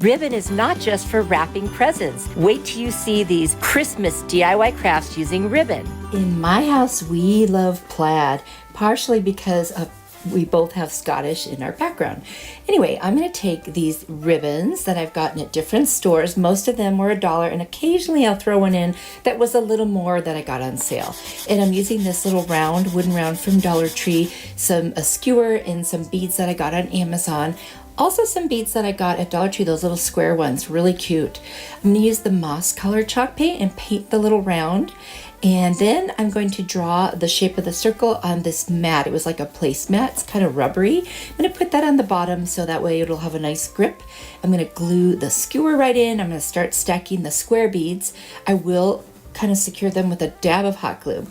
Ribbon is not just for wrapping presents. Wait till you see these Christmas DIY crafts using ribbon. In my house, we love plaid, partially because we both have Scottish in our background. Anyway, I'm going to take these ribbons that I've gotten at different stores. Most of them were $1, and occasionally I'll throw one in that was a little more that I got on sale. And I'm using this little wooden round from Dollar Tree, a skewer, and some beads that I got on Amazon. Also some beads that I got at Dollar Tree, those little square ones, really cute. I'm gonna use the moss color chalk paint and paint the little round. And then I'm going to draw the shape of the circle on this mat. It was like a placemat, it's kind of rubbery. I'm gonna put that on the bottom so that way it'll have a nice grip. I'm gonna glue the skewer right in. I'm gonna start stacking the square beads. I will kind of secure them with a dab of hot glue.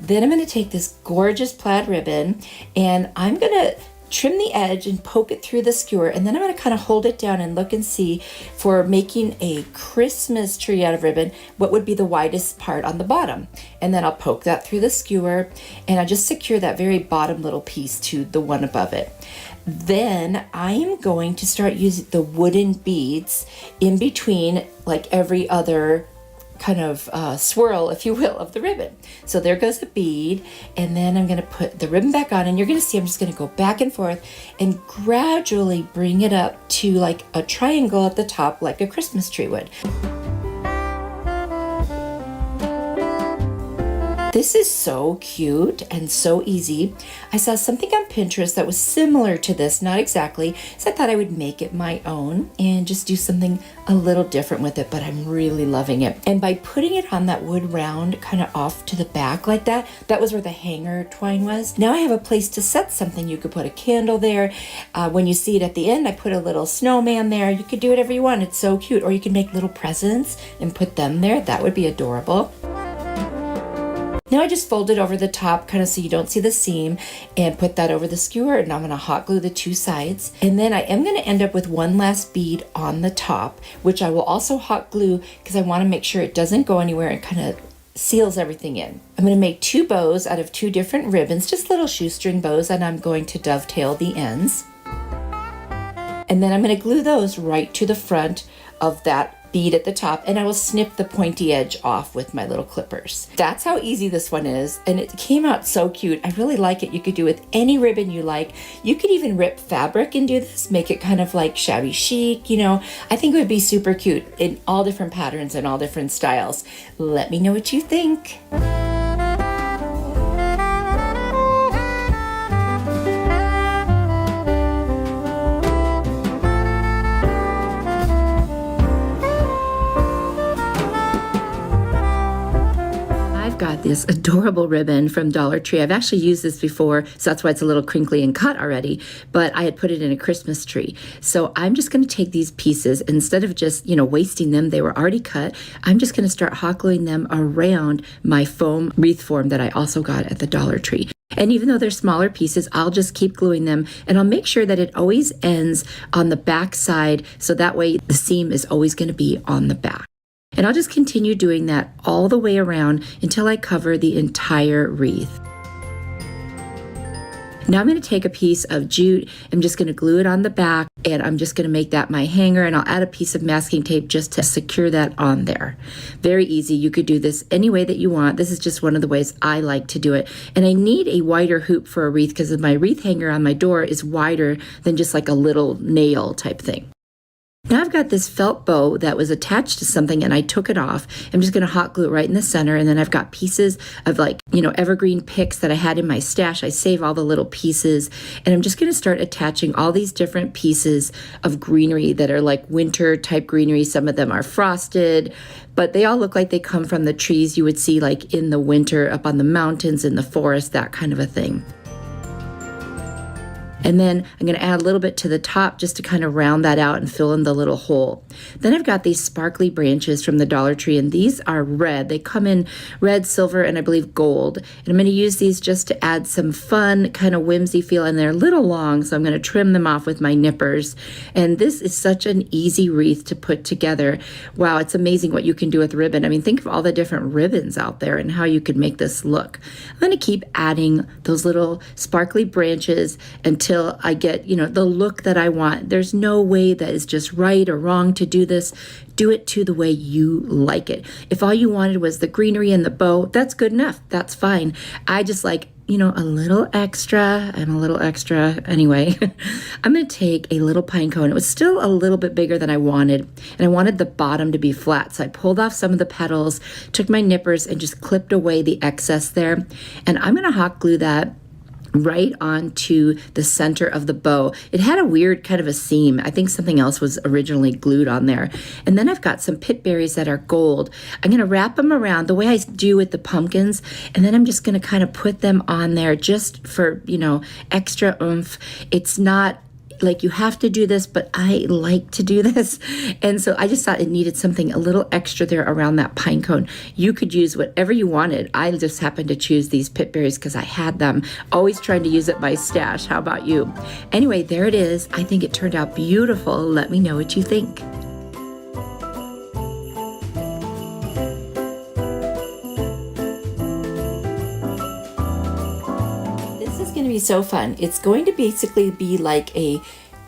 Then I'm gonna take this gorgeous plaid ribbon and I'm gonna trim the edge and poke it through the skewer, and then I'm going to kind of hold it down and look and see for making a Christmas tree out of ribbon, what would be the widest part on the bottom. And then I'll poke that through the skewer and I'll just secure that very bottom little piece to the one above it. Then I am going to start using the wooden beads in between, like every other kind of swirl, if you will, of the ribbon. So there goes a bead, and then I'm going to put the ribbon back on, and you're going to see I'm just going to go back and forth and gradually bring it up to like a triangle at the top, like a Christmas tree would. This is so cute and so easy. I saw something on Pinterest that was similar to this, not exactly, so I thought I would make it my own and just do something a little different with it, but I'm really loving it. And by putting it on that wood round kind of off to the back like that, that was where the hanger twine was. Now I have a place to set something. You could put a candle there. When you see it at the end, I put a little snowman there. You could do whatever you want. It's so cute. Or you can make little presents and put them there. That would be adorable. Now I just fold it over the top kind of so you don't see the seam and put that over the skewer, and I'm going to hot glue the two sides. And then I am going to end up with one last bead on the top, which I will also hot glue because I want to make sure it doesn't go anywhere and kind of seals everything in. I'm going to make two bows out of two different ribbons, just little shoestring bows, and I'm going to dovetail the ends. And then I'm going to glue those right to the front of that bead at the top, and I will snip the pointy edge off with my little clippers. That's how easy this one is, and it came out so cute. I really like it. You could do it with any ribbon you like. You could even rip fabric and do this, make it kind of like shabby chic, you know. I think it would be super cute in all different patterns and all different styles. Let me know what you think. Got this adorable ribbon from Dollar Tree. I've actually used this before, so that's why it's a little crinkly and cut already, but I had put it in a Christmas tree. So I'm just going to take these pieces, instead of just, wasting them, they were already cut, I'm just going to start hot gluing them around my foam wreath form that I also got at the Dollar Tree. And even though they're smaller pieces, I'll just keep gluing them, and I'll make sure that it always ends on the back side, so that way the seam is always going to be on the back. And I'll just continue doing that all the way around until I cover the entire wreath. Now I'm going to take a piece of jute, I'm just going to glue it on the back, and I'm just going to make that my hanger, and I'll add a piece of masking tape just to secure that on there. Very easy. You could do this any way that you want. This is just one of the ways I like to do it. And I need a wider hoop for a wreath because my wreath hanger on my door is wider than just like a little nail type thing. Now I've got this felt bow that was attached to something and I took it off. I'm just going to hot glue it right in the center, and then I've got pieces of evergreen pics that I had in my stash. I save all the little pieces, and I'm just going to start attaching all these different pieces of greenery that are like winter type greenery. Some of them are frosted, but they all look like they come from the trees you would see like in the winter up on the mountains, in the forest, that kind of a thing. And then I'm going to add a little bit to the top just to kind of round that out and fill in the little hole. Then I've got these sparkly branches from the Dollar Tree, and these are red. They come in red, silver, and I believe gold. And I'm going to use these just to add some fun kind of whimsy feel, and they're a little long, so I'm going to trim them off with my nippers. And this is such an easy wreath to put together. Wow, it's amazing what you can do with ribbon. I mean, think of all the different ribbons out there and how you could make this look. I'm going to keep adding those little sparkly branches until until I get, the look that I want. There's no way that is just right or wrong to do this. Do it to the way you like it. If all you wanted was the greenery and the bow, that's good enough. That's fine. I just like, a little extra. I'm a little extra anyway. I'm going to take a little pine cone. It was still a little bit bigger than I wanted, and I wanted the bottom to be flat. So I pulled off some of the petals, took my nippers, and just clipped away the excess there. And I'm going to hot glue that right onto the center of the bow. It had a weird kind of a seam. I think something else was originally glued on there. And then I've got some pit berries that are gold. I'm going to wrap them around the way I do with the pumpkins, and then I'm just going to kind of put them on there just for, extra oomph. It's not like you have to do this, but I like to do this. And so I just thought it needed something a little extra there around that pine cone. You could use whatever you wanted. I just happened to choose these pit berries because I had them. Always trying to use it my stash. How about you? Anyway, there it is. I think it turned out beautiful. Let me know what you think. Going to be so fun. It's going to basically be like a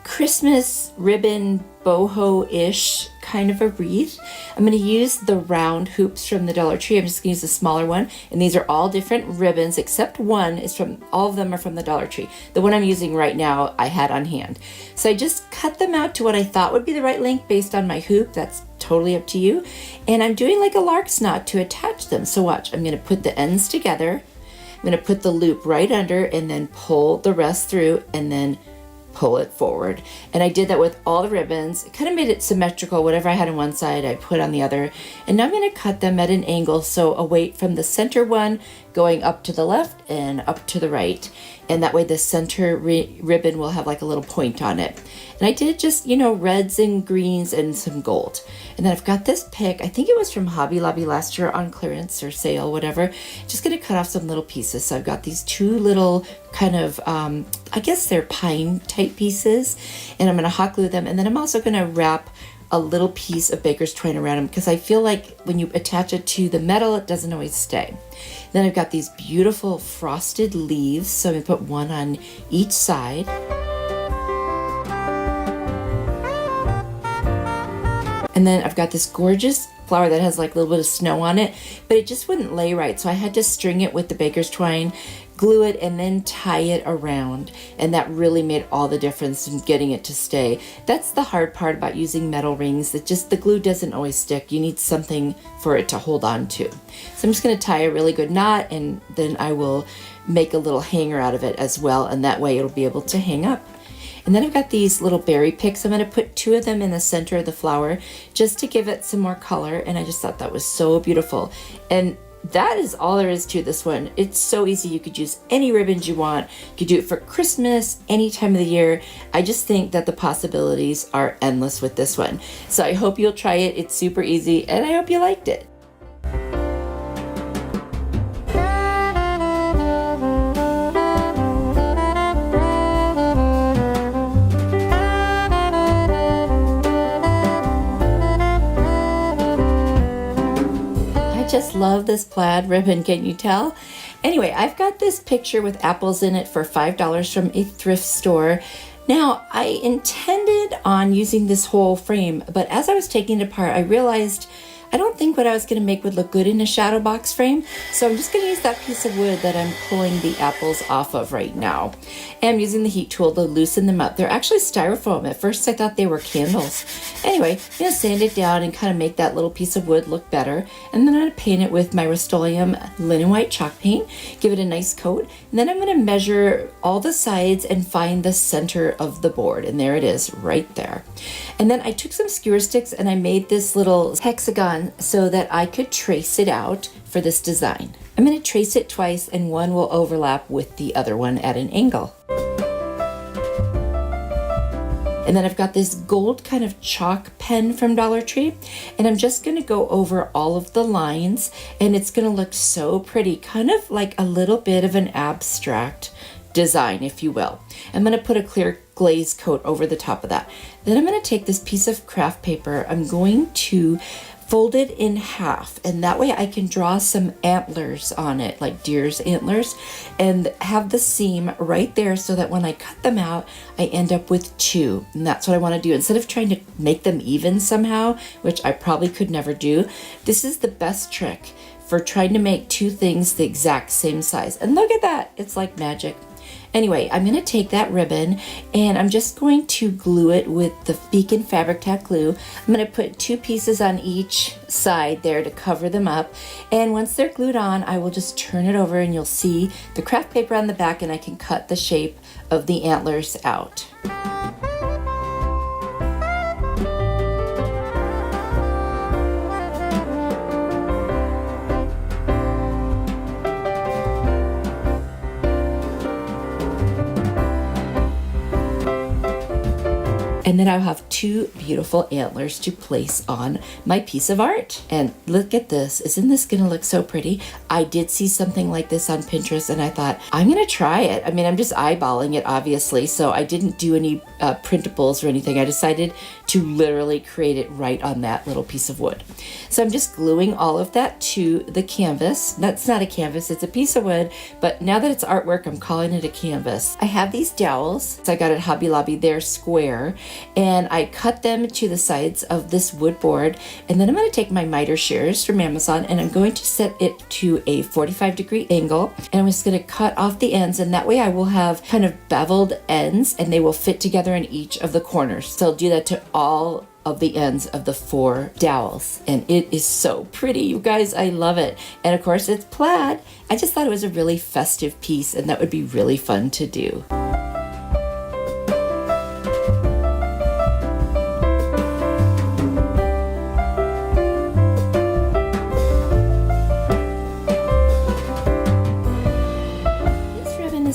Christmas ribbon boho-ish kind of a wreath. I'm going to use the round hoops from the Dollar Tree. I'm just going to use the smaller one, and these are all different ribbons except one is from, all of them are from the Dollar Tree. The one I'm using right now I had on hand. So I just cut them out to what I thought would be the right length based on my hoop. That's totally up to you. And I'm doing like a lark's knot to attach them. So watch, I'm going to put the ends together. I'm going to put the loop right under and then pull the rest through and then pull it forward. And I did that with all the ribbons. It kind of made it symmetrical. Whatever I had on one side, I put on the other. And now I'm going to cut them at an angle. So away from the center one, going up to the left and up to the right. And that way the center ribbon will have like a little point on it. And I did just, reds and greens and some gold. And then I've got this pick. I think it was from Hobby Lobby last year on clearance or sale, whatever. Just going to cut off some little pieces. So I've got these two little kind of, I guess they're pine type pieces. And I'm going to hot glue them. And then I'm also going to wrap a little piece of baker's twine around them because I feel like when you attach it to the metal, it doesn't always stay. Then I've got these beautiful frosted leaves. So I'm going to put one on each side. And then I've got this gorgeous flower that has like a little bit of snow on it, but it just wouldn't lay right. So I had to string it with the baker's twine, glue it, and then tie it around. And that really made all the difference in getting it to stay. That's the hard part about using metal rings, that just the glue doesn't always stick. You need something for it to hold on to. So I'm just going to tie a really good knot, and then I will make a little hanger out of it as well. And that way it'll be able to hang up. And then I've got these little berry picks. I'm going to put two of them in the center of the flower just to give it some more color. And I just thought that was so beautiful. And that is all there is to this one. It's so easy. You could use any ribbons you want. You could do it for Christmas, any time of the year. I just think that the possibilities are endless with this one. So I hope you'll try it. It's super easy, and I hope you liked it. Just love this plaid ribbon, can you tell? Anyway, I've got this picture with apples in it for $5 from a thrift store. Now, I intended on using this whole frame, but as I was taking it apart, I realized I don't think what I was going to make would look good in a shadow box frame, so I'm just going to use that piece of wood that I'm pulling the apples off of right now. And I'm using the heat tool to loosen them up. They're actually styrofoam. At first I thought they were candles. Anyway, I'm going to sand it down and kind of make that little piece of wood look better. And then I'm going to paint it with my Rust-Oleum linen white chalk paint, give it a nice coat. And then I'm going to measure all the sides and find the center of the board. And there it is, right there. And then I took some skewer sticks and I made this little hexagon so that I could trace it out for this design. I'm going to trace it twice, and one will overlap with the other one at an angle. And then I've got this gold kind of chalk pen from Dollar Tree, and I'm just going to go over all of the lines, and it's going to look so pretty, kind of like a little bit of an abstract design, if you will. I'm going to put a clear glaze coat over the top of that. Then I'm going to take this piece of craft paper. I'm going to fold it in half, and that way I can draw some antlers on it, like deer's antlers, and have the seam right there so that when I cut them out, I end up with two. And that's what I want to do. Instead of trying to make them even somehow, which I probably could never do, this is the best trick for trying to make two things the exact same size. And look at that, it's like magic. Anyway, I'm going to take that ribbon and I'm just going to glue it with the Beacon Fabric Tack glue. I'm going to put 2 pieces on each side there to cover them up. And once they're glued on, I will just turn it over and you'll see the craft paper on the back, and I can cut the shape of the antlers out. And then I'll have 2 beautiful antlers to place on my piece of art. And look at this. Isn't this gonna look so pretty? I did see something like this on Pinterest and I thought, I'm gonna try it. I mean, I'm just eyeballing it, obviously, so I didn't do any printables or anything. I decided to literally create it right on that little piece of wood. So I'm just gluing all of that to the canvas. That's not a canvas, it's a piece of wood, but now that it's artwork, I'm calling it a canvas. I have these dowels. So I got at Hobby Lobby. They're square, and I cut them to the sides of this wood board, and then I'm going to take my miter shears from Amazon and I'm going to set it to a 45-degree angle, and I'm just going to cut off the ends, and that way I will have kind of beveled ends and they will fit together in each of the corners. So I'll do that to all of the ends of the 4 dowels, and it is so pretty, you guys. I love it. And of course it's plaid. I just thought it was a really festive piece and that would be really fun to do.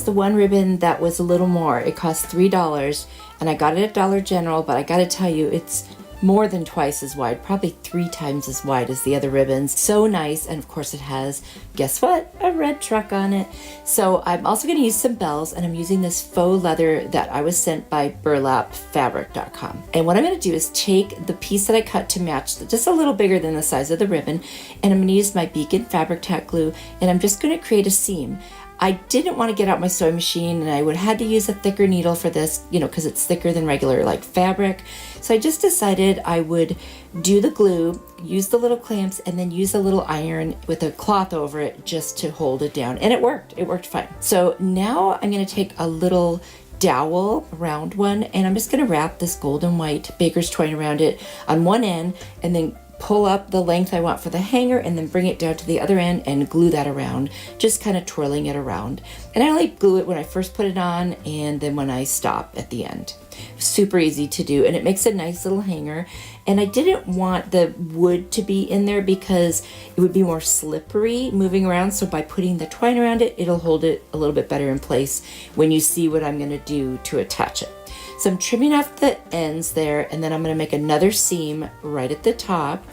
The one ribbon that was a little more. It cost $3 and I got it at Dollar General, but I gotta tell you, it's more than twice as wide, probably 3 times as wide as the other ribbons. So nice. And of course it has, guess what, a red truck on it. So I'm also going to use some bells, and I'm using this faux leather that I was sent by burlapfabric.com. And what I'm going to do is take the piece that I cut to match, just a little bigger than the size of the ribbon, and I'm going to use my Beacon Fabric Tack glue, and I'm just going to create a seam. I didn't want to get out my sewing machine, and I would have had to use a thicker needle for this, you know, because it's thicker than regular like fabric. So I just decided I would do the glue, use the little clamps, and then use a little iron with a cloth over it just to hold it down. And it worked fine. So now I'm going to take a little dowel, a round one, and I'm just going to wrap this golden white baker's twine around it on one end, and then pull up the length I want for the hanger, and then bring it down to the other end and glue that around, just kind of twirling it around. And I only glue it when I first put it on and then when I stop at the end. Super easy to do, and it makes a nice little hanger. And I didn't want the wood to be in there because it would be more slippery moving around, so by putting the twine around it, it'll hold it a little bit better in place when you see what I'm going to do to attach it. So I'm trimming off the ends there, and then I'm going to make another seam right at the top.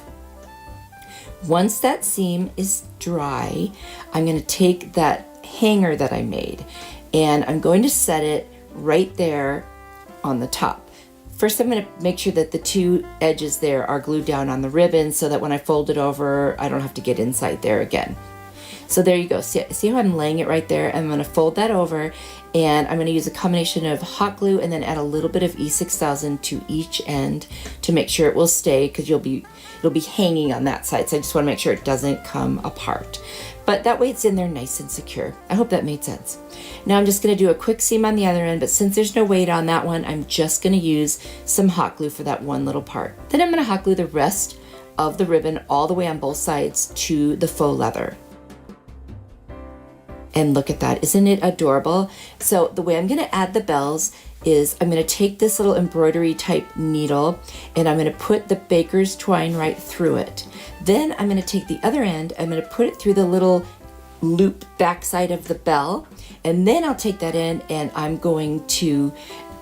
Once that seam is dry, I'm going to take that hanger that I made, and I'm going to set it right there on the top. First, I'm going to make sure that the 2 edges there are glued down on the ribbon so that when I fold it over, I don't have to get inside there again. So there you go. See how I'm laying it right there? I'm going to fold that over, and I'm going to use a combination of hot glue and then add a little bit of E6000 to each end to make sure it will stay, because it'll be hanging on that side. So I just want to make sure it doesn't come apart. But that way it's in there nice and secure. I hope that made sense. Now I'm just going to do a quick seam on the other end, but since there's no weight on that one, I'm just going to use some hot glue for that one little part. Then I'm going to hot glue the rest of the ribbon all the way on both sides to the faux leather. And look at that, isn't it adorable? So the way I'm going to add the bells is I'm going to take this little embroidery type needle and I'm going to put the baker's twine right through it. Then I'm going to take the other end, I'm going to put it through the little loop backside of the bell, and then I'll take that in and I'm going to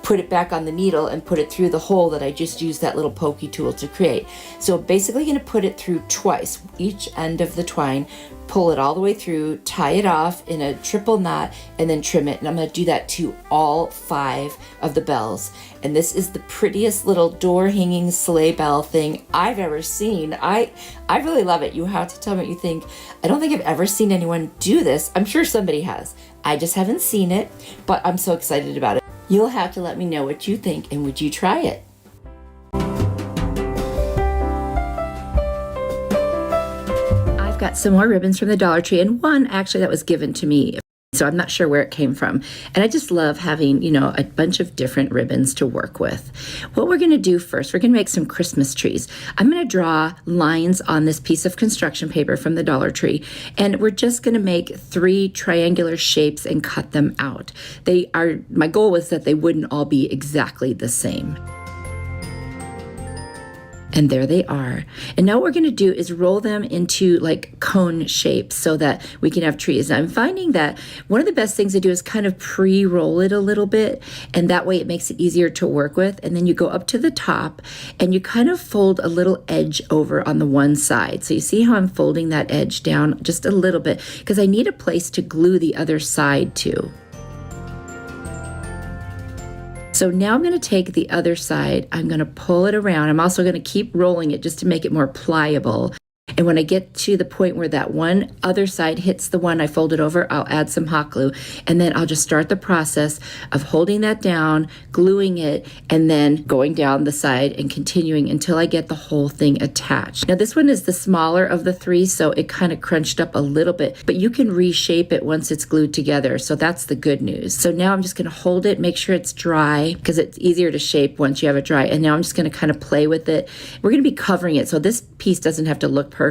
put it back on the needle and put it through the hole that I just used that little pokey tool to create. So basically going to put it through twice, each end of the twine, pull it all the way through, tie it off in a triple knot, and then trim it. And I'm going to do that to all 5 of the bells. And this is the prettiest little door hanging sleigh bell thing I've ever seen. I really love it. You have to tell me what you think. I don't think I've ever seen anyone do this. I'm sure somebody has. I just haven't seen it, but I'm so excited about it. You'll have to let me know what you think, and would you try it? I've got some more ribbons from the Dollar Tree, and one actually that was given to me, so I'm not sure where it came from. And I just love having, you know, a bunch of different ribbons to work with. What we're going to do first, we're going to make some Christmas trees. I'm going to draw lines on this piece of construction paper from the Dollar Tree, and we're just going to make 3 triangular shapes and cut them out. My goal was that they wouldn't all be exactly the same. And there they are. And now what we're going to do is roll them into like cone shapes so that we can have trees. And I'm finding that one of the best things to do is kind of pre-roll it a little bit, and that way it makes it easier to work with. And then you go up to the top and you kind of fold a little edge over on the one side. So you see how I'm folding that edge down just a little bit because I need a place to glue the other side to. So now I'm going to take the other side, I'm going to pull it around. I'm also going to keep rolling it just to make it more pliable. And when I get to the point where that one other side hits the one I folded over, I'll add some hot glue. And then I'll just start the process of holding that down, gluing it, and then going down the side and continuing until I get the whole thing attached. Now this one is the smaller of the 3, so it kind of crunched up a little bit, but you can reshape it once it's glued together. So that's the good news. So now I'm just going to hold it, make sure it's dry because it's easier to shape once you have it dry. And now I'm just going to kind of play with it. We're going to be covering it, so this piece doesn't have to look perfect.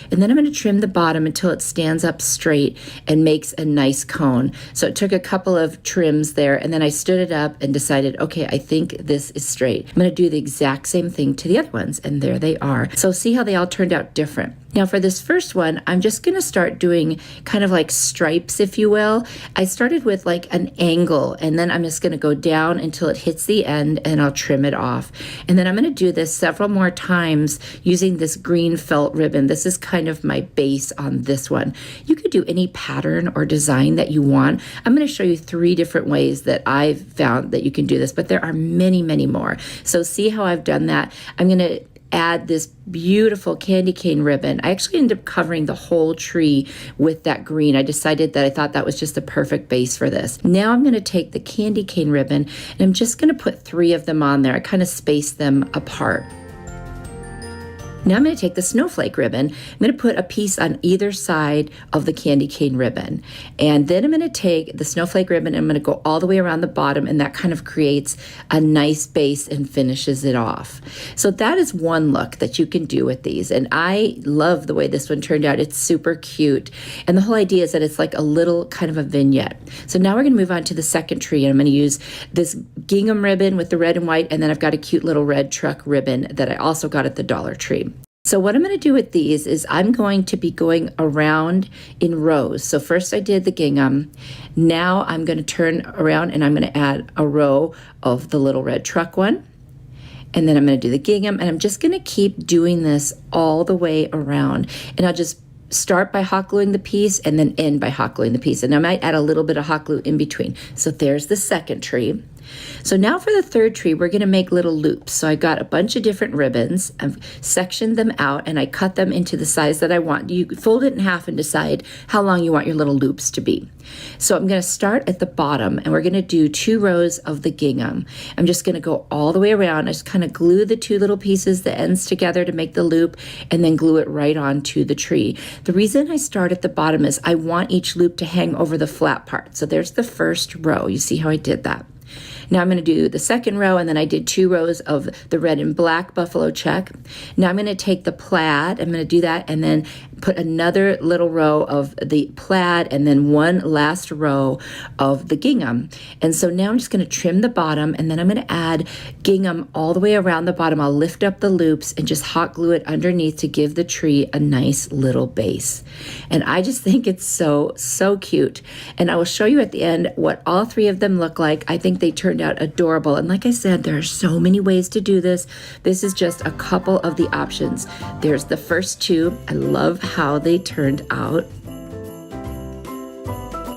And then I'm going to trim the bottom until it stands up straight and makes a nice cone. So it took a couple of trims there, and then I stood it up and decided, okay, I think this is straight. I'm going to do the exact same thing to the other ones, and there they are. So see how they all turned out different. Now for this first one, I'm just going to start doing kind of like stripes, if you will. I started with like an angle, and then I'm just going to go down until it hits the end, and I'll trim it off. And then I'm going to do this several more times using this green felt ribbon. This is kind of my base on this one. You could do any pattern or design that you want. I'm going to show you 3 different ways that I've found that you can do this, but there are many, many more. So see how I've done that. I'm going to add this beautiful candy cane ribbon. I actually ended up covering the whole tree with that green. I decided that I thought that was just the perfect base for this. Now I'm going to take the candy cane ribbon and I'm just going to put 3 of them on there. I kind of spaced them apart. Now I'm going to take the snowflake ribbon. I'm going to put a piece on either side of the candy cane ribbon. And then I'm going to take the snowflake ribbon and I'm going to go all the way around the bottom, and that kind of creates a nice base and finishes it off. So that is one look that you can do with these. And I love the way this one turned out. It's super cute. And the whole idea is that it's like a little kind of a vignette. So now we're going to move on to the second tree, and I'm going to use this gingham ribbon with the red and white, and then I've got a cute little red truck ribbon that I also got at the Dollar Tree. So what I'm going to do with these is I'm going to be going around in rows. So first I did the gingham. Now I'm going to turn around and I'm going to add a row of the little red truck one. And then I'm going to do the gingham, and I'm just going to keep doing this all the way around. And I'll just start by hot gluing the piece and then end by hot gluing the piece. And I might add a little bit of hot glue in between. So there's the second tree. So now for the third tree, we're going to make little loops. So I got a bunch of different ribbons. I've sectioned them out and I cut them into the size that I want. You fold it in half and decide how long you want your little loops to be. So I'm going to start at the bottom, and we're going to do 2 rows of the gingham. I'm just going to go all the way around. I just kind of glue the 2 little pieces, the ends together to make the loop, and then glue it right onto the tree. The reason I start at the bottom is I want each loop to hang over the flat part. So there's the first row. You see how I did that? Now I'm going to do the second row, and then I did 2 rows of the red and black buffalo check. Now I'm going to take the plaid, I'm going to do that, and then put another little row of the plaid, and then one last row of the gingham. And so now I'm just going to trim the bottom, and then I'm going to add gingham all the way around the bottom. I'll lift up the loops and just hot glue it underneath to give the tree a nice little base. And I just think it's so, so cute. And I will show you at the end what all 3 of them look like. I think they turned out adorable. And like I said, there are so many ways to do this. This is just a couple of the options. There's the first two. I love how they turned out.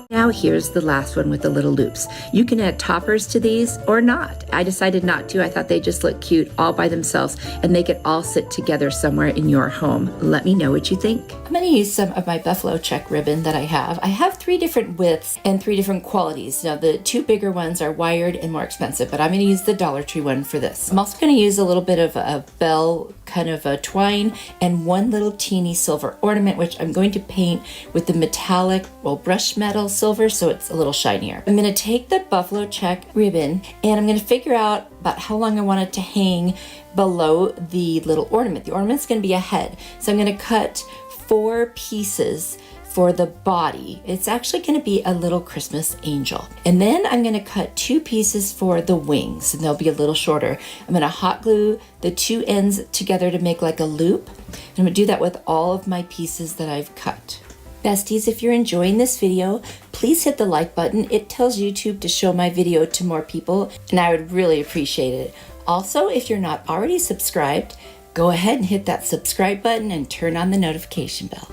Now here's the last one with the little loops. You can add toppers to these or not. I decided not to. I thought they just look cute all by themselves and they could all sit together somewhere in your home. Let me know what you think. I'm going to use some of my buffalo check ribbon that I have. I have 3 different widths and 3 different qualities. Now the 2 bigger ones are wired and more expensive, but I'm going to use the Dollar Tree one for this. I'm also going to use a little bit of a bell kind of a twine and 1 little teeny silver ornament, which I'm going to paint with the metallic, well, brushed metal silver, so it's a little shinier. I'm going to take the buffalo check ribbon and I'm going to figure out about how long I want it to hang below the little ornament. The ornament's going to be a head, so I'm going to cut 4 pieces for the body. It's actually going to be a little Christmas angel. And then I'm going to cut 2 pieces for the wings, and they'll be a little shorter. I'm going to hot glue the 2 ends together to make like a loop. I'm going to do that with all of my pieces that I've cut. Besties, if you're enjoying this video, please hit the like button. It tells YouTube to show my video to more people, and I would really appreciate it. Also, if you're not already subscribed, go ahead and hit that subscribe button and turn on the notification bell.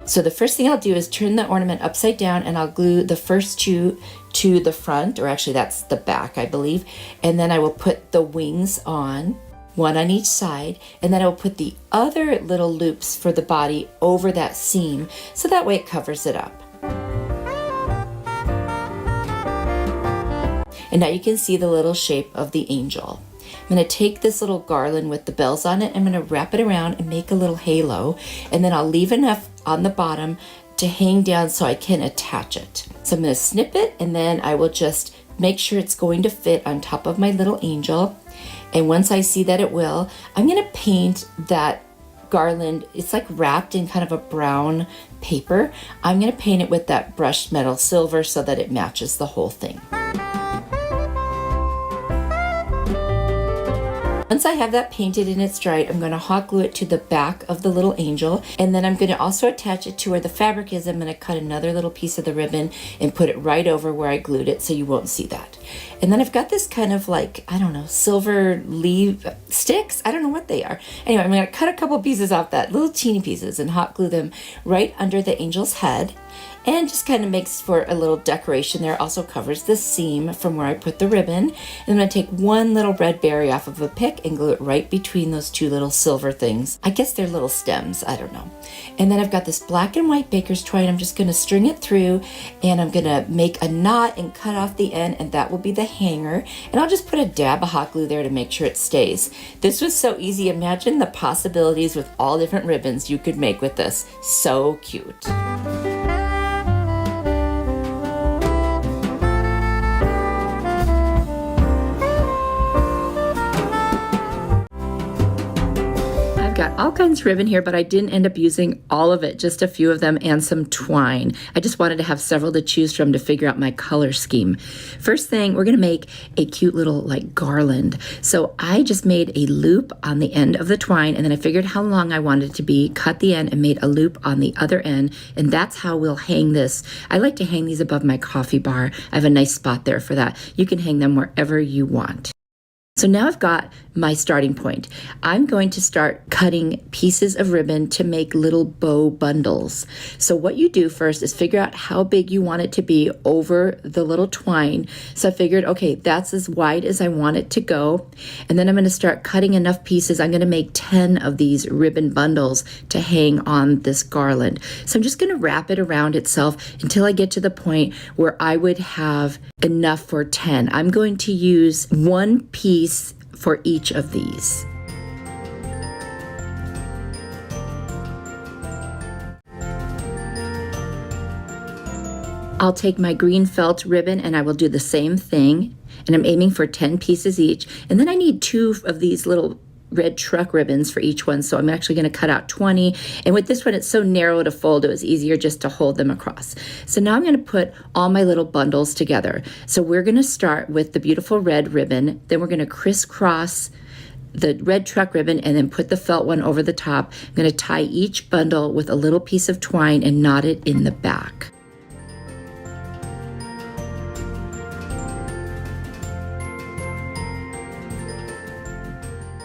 So the first thing I'll do is turn the ornament upside down and I'll glue the first 2 to the front, or actually that's the back, I believe. And then I will put the wings on, 1 on each side, and then I'll put the other little loops for the body over that seam, so that way it covers it up. And now you can see the little shape of the angel. I'm going to take this little garland with the bells on it, I'm going to wrap it around and make a little halo, and then I'll leave enough on the bottom to hang down so I can attach it. So I'm going to snip it, and then I will just make sure it's going to fit on top of my little angel. And once I see that it will, I'm going to paint that garland. It's like wrapped in kind of a brown paper. I'm going to paint it with that brushed metal silver so that it matches the whole thing. Once I have that painted and it's dried, I'm going to hot glue it to the back of the little angel, and then I'm going to also attach it to where the fabric is. I'm going to cut another little piece of the ribbon and put it right over where I glued it so you won't see that. And then I've got this kind of like, I don't know, silver leaf sticks? I don't know what they are. Anyway, I'm going to cut a couple pieces off that, little teeny pieces, and hot glue them right under the angel's head. And just kind of makes for a little decoration there. Also covers the seam from where I put the ribbon. And I'm going to take 1 little red berry off of a pick and glue it right between those 2 little silver things. I guess they're little stems, I don't know. And then I've got this black and white baker's twine. I'm just going to string it through, and I'm going to make a knot and cut off the end, and that will be the hanger. And I'll just put a dab of hot glue there to make sure it stays. This was so easy. Imagine the possibilities with all different ribbons you could make with this. So cute. Got all kinds of ribbon here, but I didn't end up using all of it, just a few of them and some twine. I just wanted to have several to choose from to figure out my color scheme. First thing, we're going to make a cute little like garland. So I just made a loop on the end of the twine, and then I figured how long I wanted it to be, cut the end and made a loop on the other end, and that's how we'll hang this. I like to hang these above my coffee bar. I have a nice spot there for that. You can hang them wherever you want. So now I've got my starting point. I'm going to start cutting pieces of ribbon to make little bow bundles. So what you do first is figure out how big you want it to be over the little twine. So I figured, okay, that's as wide as I want it to go. And then I'm going to start cutting enough pieces. I'm going to make 10 of these ribbon bundles to hang on this garland. So I'm just going to wrap it around itself until I get to the point where I would have enough for 10. I'm going to use 1 piece for each of these. I'll take my green felt ribbon and I will do the same thing, and I'm aiming for 10 pieces each, and then I need 2 of these little red truck ribbons for each one, so I'm actually going to cut out 20, and with this one it's so narrow to fold, it was easier just to hold them across. So now I'm going to put all my little bundles together. So we're going to start with the beautiful red ribbon, then we're going to crisscross the red truck ribbon and then put the felt one over the top. I'm going to tie each bundle with a little piece of twine and knot it in the back.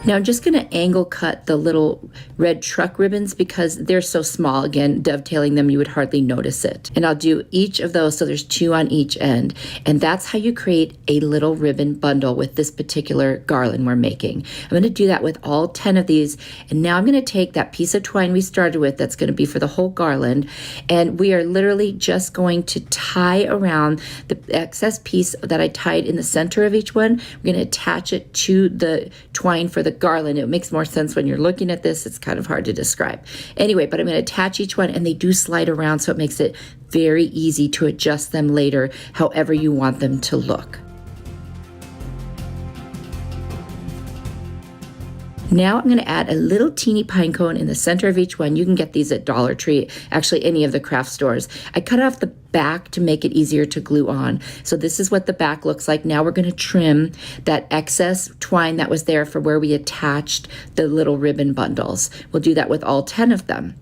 Now I'm just going to angle cut the little red truck ribbons because they're so small. Again, dovetailing them, you would hardly notice it. And I'll do each of those, so there's 2 on each end. And that's how you create a little ribbon bundle with this particular garland we're making. I'm going to do that with all 10 of these. And now I'm going to take that piece of twine we started with, that's going to be for the whole garland, and we are literally just going to tie around the excess piece that I tied in the center of each one. We're going to attach it to the twine for the garland. It makes more sense when you're looking at this. It's kind of hard to describe. Anyway, but I'm going to attach each one, and they do slide around, so it makes it very easy to adjust them later however you want them to look. Now I'm going to add a little teeny pine cone in the center of each one. You can get these at Dollar Tree, actually any of the craft stores. I cut off the back to make it easier to glue on. So this is what the back looks like. Now we're going to trim that excess twine that was there for where we attached the little ribbon bundles. We'll do that with all 10 of them.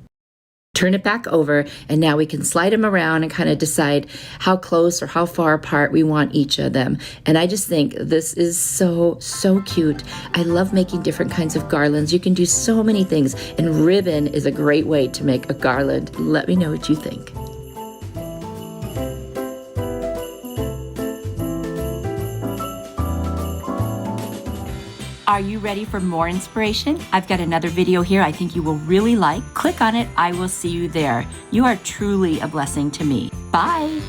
Turn it back over, and now we can slide them around and kind of decide how close or how far apart we want each of them. And I just think this is so, so cute. I love making different kinds of garlands. You can do so many things, and ribbon is a great way to make a garland. Let me know what you think. Are you ready for more inspiration? I've got another video here I think you will really like. Click on it. I will see you there. You are truly a blessing to me. Bye.